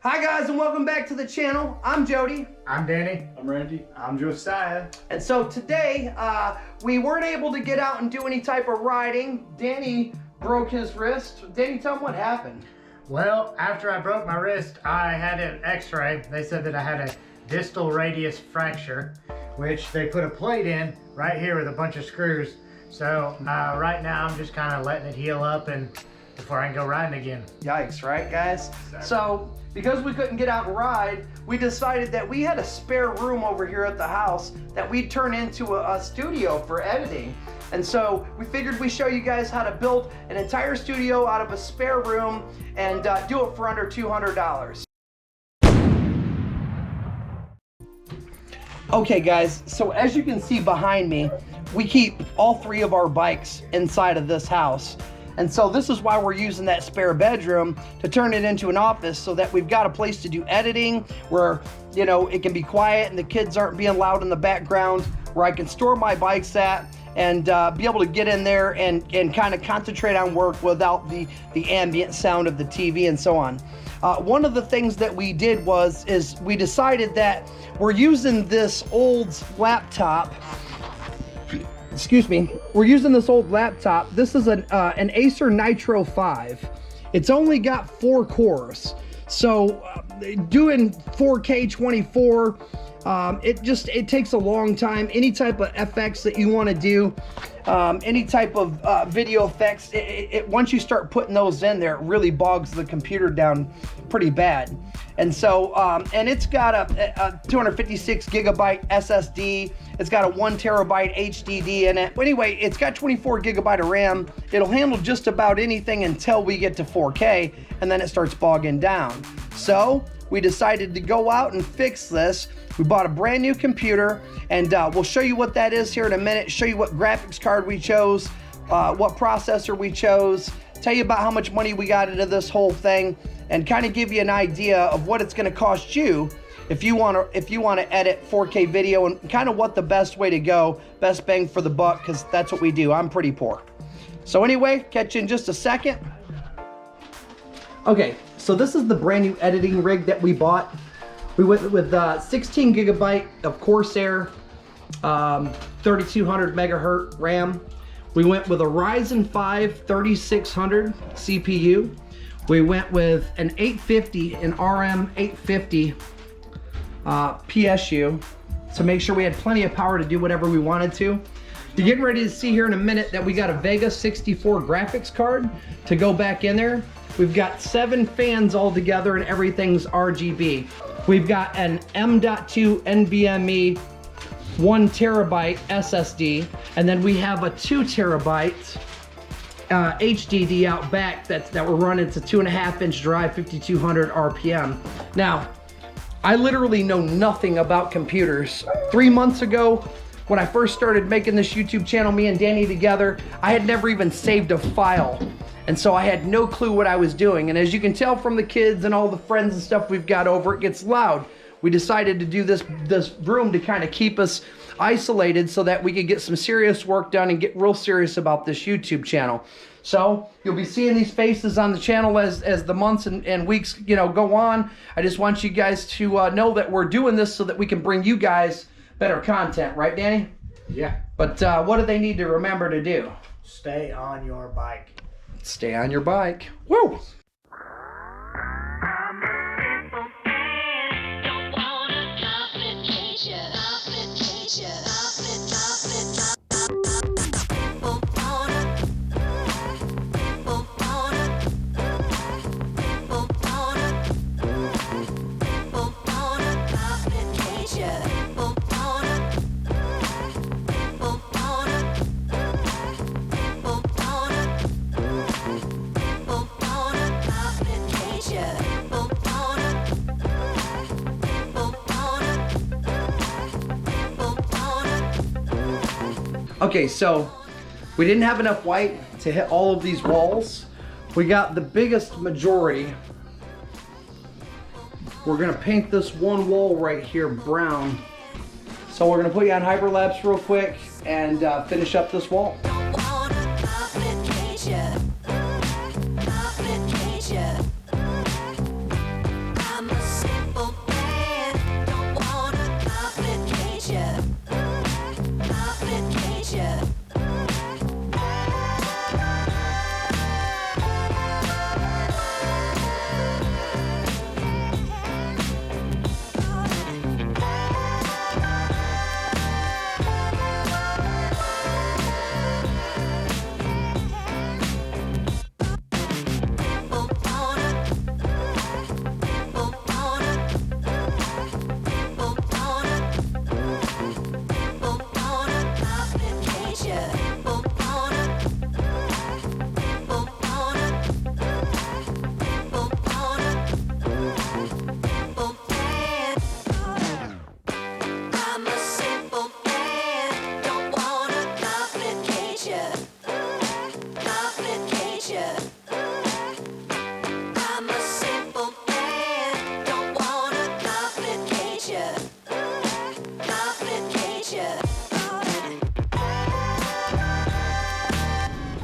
Hi guys, and welcome back to the channel. I'm Jody. I'm Danny. I'm Randy. I'm Josiah. And so today, we weren't able to get out and do any type of riding. Danny broke his wrist. Danny, tell him what happened. Well, after I broke my wrist, I had an x-ray. They said that I had a distal radius fracture, which they put a plate in right here with a bunch of screws. So right now I'm just kind of letting it heal up and before I can go riding again. Yikes, right guys? So because we couldn't get out and ride, we decided that we had a spare room over here at the house that we'd turn into a studio for editing. And so we figured we'd show you guys how to build an entire studio out of a spare room and do it for under $200. Okay guys, so as you can see behind me, we keep all three of our bikes inside of this house. And so this is why we're using that spare bedroom to turn it into an office so that we've got a place to do editing where, you know, it can be quiet and the kids aren't being loud in the background, where I can store my bikes at and be able to get in there and kind of concentrate on work without the ambient sound of the TV and so on. One of the things that we did is we decided that we're using this old laptop. Excuse me, we're using this old laptop. This is an Acer Nitro 5. It's only got 4 cores. So doing 4K 24, it takes a long time. Any type of FX that you want to do, any type of video effects, once you start putting those in there, it really bogs the computer down pretty bad. And so, and it's got a 256 gigabyte SSD. It's got a 1 terabyte HDD in it. But anyway, it's got 24 gigabyte of RAM. It'll handle just about anything until we get to 4K, and then it starts bogging down. So we decided to go out and fix this. We bought a brand new computer, and we'll show you what that is here in a minute, show you what graphics card we chose, what processor we chose, tell you about how much money we got into this whole thing, and kind of give you an idea of what it's going to cost you if you want to edit 4K video, and kind of what the best way to go, best bang for the buck, because that's what we do. I'm pretty poor. So anyway, catch you in just a second. Okay, so this is the brand new editing rig that we bought. We went with 16 gigabyte of Corsair, 3200 megahertz RAM. We went with a Ryzen 5 3600 CPU. We went with an 850, an RM 850 PSU to make sure we had plenty of power to do whatever we wanted to. You're getting ready to see here in a minute that we got a Vega 64 graphics card to go back in there. We've got 7 fans all together and everything's RGB. We've got an M.2 NVMe 1 terabyte SSD, and then we have a 2 terabyte HDD out back that we're running. It's a 2.5-inch drive, 5200 RPM. Now, I literally know nothing about computers. 3 months ago, when I first started making this YouTube channel, me and Danny together, I had never even saved a file. And so I had no clue what I was doing. And as you can tell from the kids and all the friends and stuff we've got over, it gets loud. We decided to do this room to kind of keep us isolated so that we could get some serious work done and get real serious about this YouTube channel. So you'll be seeing these faces on the channel as the months and weeks, go on. I just want you guys to know that we're doing this so that we can bring you guys better content, right, Danny? Yeah. But what do they need to remember to do? Stay on your bike. Stay on your bike. Woo! Okay, so we didn't have enough white to hit all of these walls. We got the biggest majority. We're gonna paint this one wall right here brown. So we're gonna put you on hyperlapse real quick and finish up this wall.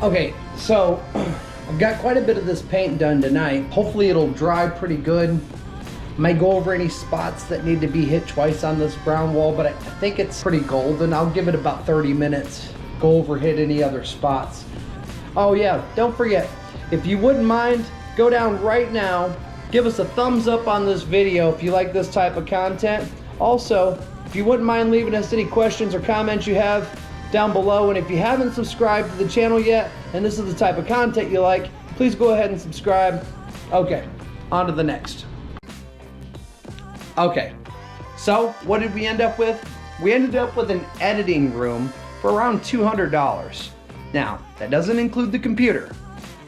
Okay, so I've got quite a bit of this paint done tonight. Hopefully it'll dry pretty good. Might go over any spots that need to be hit twice on this brown wall, but I think it's pretty golden. I'll give it about 30 minutes. Go over, hit any other spots. Oh yeah, don't forget, if you wouldn't mind, go down right now, give us a thumbs up on this video if you like this type of content. Also, if you wouldn't mind leaving us any questions or comments you have down below, and if you haven't subscribed to the channel yet, and this is the type of content you like, please go ahead and subscribe. Okay, on to the next. Okay, so what did we end up with? We ended up with an editing room for around $200. Now, that doesn't include the computer.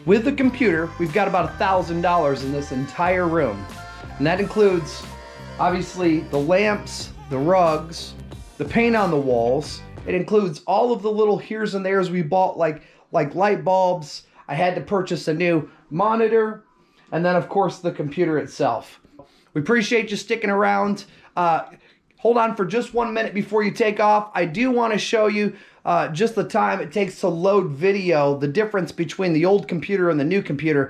With the computer, we've got about $1,000 in this entire room. And that includes, obviously, the lamps, the rugs, the paint on the walls. It includes all of the little here's and there's we bought, like light bulbs. I had to purchase a new monitor. And then, of course, the computer itself. We appreciate you sticking around. Hold on for just 1 minute before you take off. I do want to show you just the time it takes to load video, the difference between the old computer and the new computer.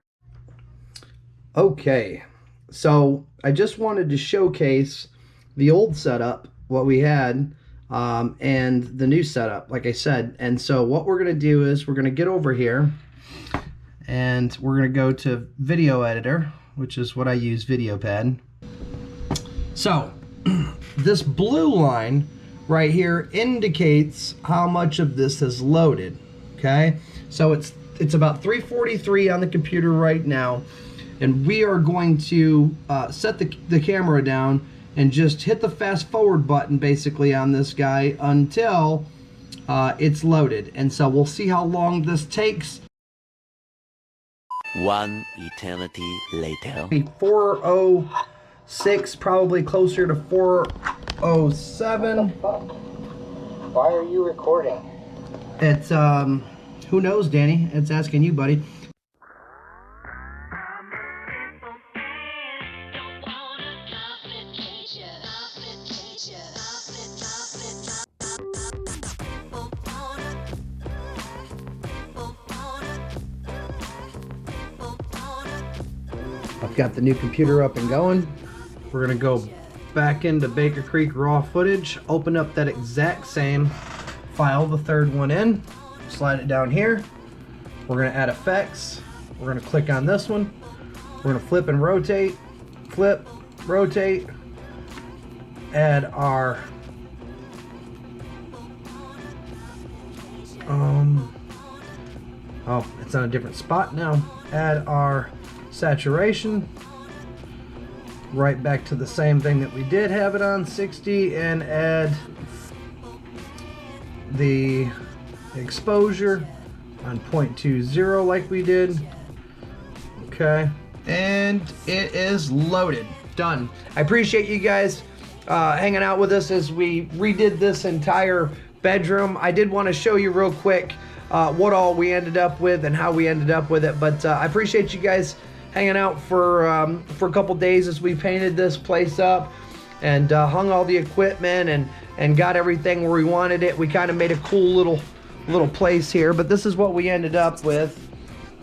Okay, so I just wanted to showcase the old setup, what we had, and the new setup, like I said. And so what we're going to do is we're going to get over here, and we're going to go to Video Editor, which is what I use, VideoPad. So this blue line right here indicates how much of this has loaded. Okay, so it's about 343 on the computer right now, and we are going to set the camera down and just hit the fast forward button basically on this guy until it's loaded. And so we'll see how long this takes. One eternity later. 4:06, probably closer to 4:07. Why are you recording? It's who knows, Danny? It's asking you, buddy. I've got the new computer up and going. We're gonna go back into Baker Creek raw footage, open up that exact same file, the third one in, slide it down here. We're gonna add effects. We're gonna click on this one. We're gonna flip and rotate, flip, rotate, add our oh, it's on a different spot now. Add our saturation right back to the same thing that we did have it on, 60, and add the exposure on 0.20 like we did. Okay, and it is loaded. Done. I appreciate you guys hanging out with us as we redid this entire bedroom. I did want to show you real quick what all we ended up with and how we ended up with it, but I appreciate you guys hanging out for a couple days as we painted this place up and hung all the equipment and got everything where we wanted it. We kind of made a cool little place here, but this is what we ended up with.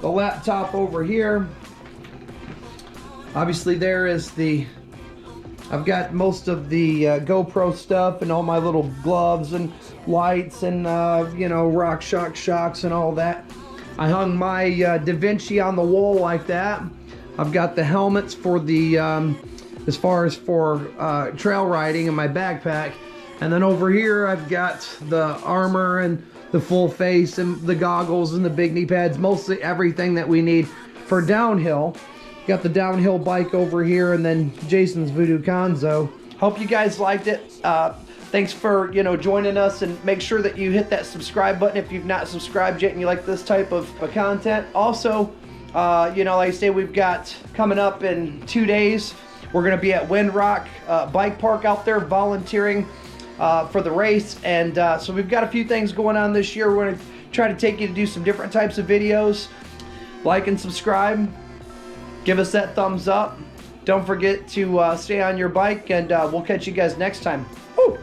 The laptop over here. Obviously there is I've got most of the GoPro stuff and all my little gloves and lights and you know, RockShox shocks and all that. I hung my DaVinci on the wall like that. I've got the helmets for the as far as for trail riding in my backpack, and then over here I've got the armor and the full face and the goggles and the big knee pads, mostly everything that we need for downhill. Got the downhill bike over here, and then Jason's Voodoo Conzo. Hope you guys liked it. Thanks for joining us, and make sure that you hit that subscribe button if you've not subscribed yet and you like this type of content. Also, like I say, we've got coming up in 2 days, we're going to be at Windrock Bike Park out there volunteering for the race, and so we've got a few things going on this year. We're going to try to take you to do some different types of videos. Like and subscribe. Give us that thumbs up. Don't forget to stay on your bike, and we'll catch you guys next time. Woo!